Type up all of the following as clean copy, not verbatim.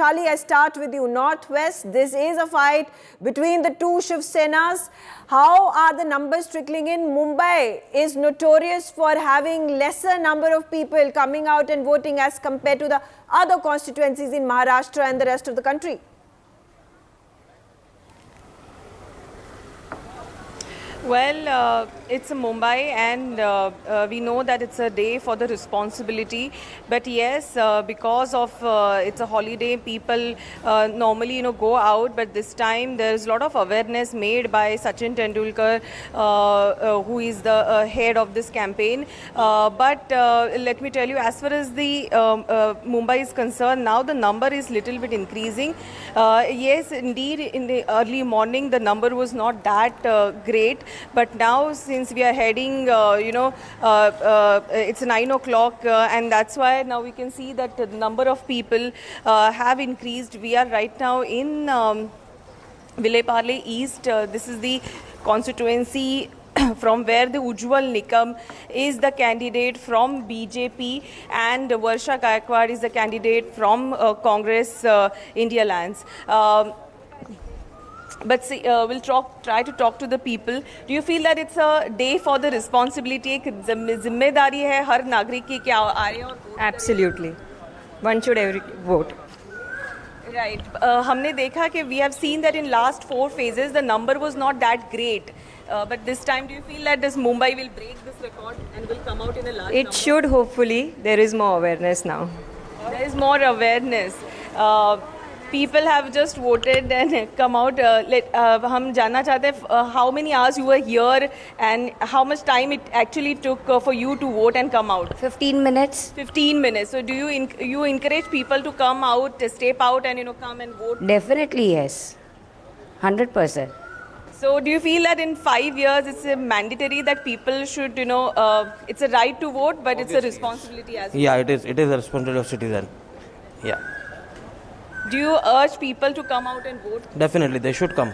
Charlie, I start with you. Northwest, this is a fight between the two Shiv Senas. How are the numbers trickling in? Mumbai is notorious for having lesser number of people coming out and voting as compared to the other constituencies in Maharashtra and the rest of the country. Well, it's Mumbai, and we know that it's a day for the responsibility. But yes, because of it's a holiday, people normally go out. But this time there's a lot of awareness made by Sachin Tendulkar, who is the head of this campaign. But let me tell you, as far as the Mumbai is concerned, now the number is little bit increasing. Yes, indeed, in the early morning the number was not that great. But now, since we are heading, it's 9 o'clock, and that's why now we can see that the number of people have increased. We are right now in Vile Parle East. This is the constituency from where the Ujjwal Nikam is the candidate from BJP, and Varsha Gaikwad is the candidate from Congress India Alliance. But see, we'll try to talk to the people. Do you feel that it's a day for the responsibility? एक जिम्मेदारी है हर नागरिक की क्या आ रहे हैं और vote Absolutely. One should every vote. Right. हमने देखा कि we have seen that in last 4 phases the number was not that great. But this time, do you feel that this Mumbai will break this record and will come out in a large number? It should, hopefully. There is more awareness now. There is more awareness. People have just voted and come out. हम जानना चाहते हैं how many hours you were here and how much time it actually took for you to vote and come out. 15 minutes. 15 minutes. So do you encourage people to come out, step out, and come and vote? Definitely yes. 100%. So do you feel that in 5 years it's mandatory that people should it's a right to vote, but Obviously, it's a responsibility as well? Yeah, it is a responsibility of citizen. Yeah. Do you urge people to come out and vote? Definitely, they should come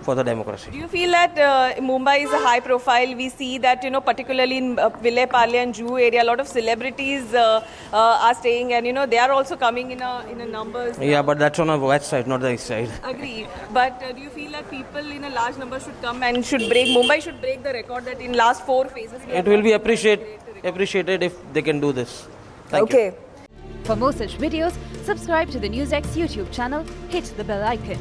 for the democracy. Do you feel that Mumbai is a high profile? We see that, particularly in Vile Parle and Juhu area, a lot of celebrities are staying, and, they are also coming in a numbers. Yeah, but that's on our west side, not the east side. Agree. But do you feel that people in a large number should come and Mumbai should break the record that in last 4 phases? It will be appreciated if they can do this. Thank you. Okay. For more such videos, subscribe to the NewsX YouTube channel, hit the bell icon.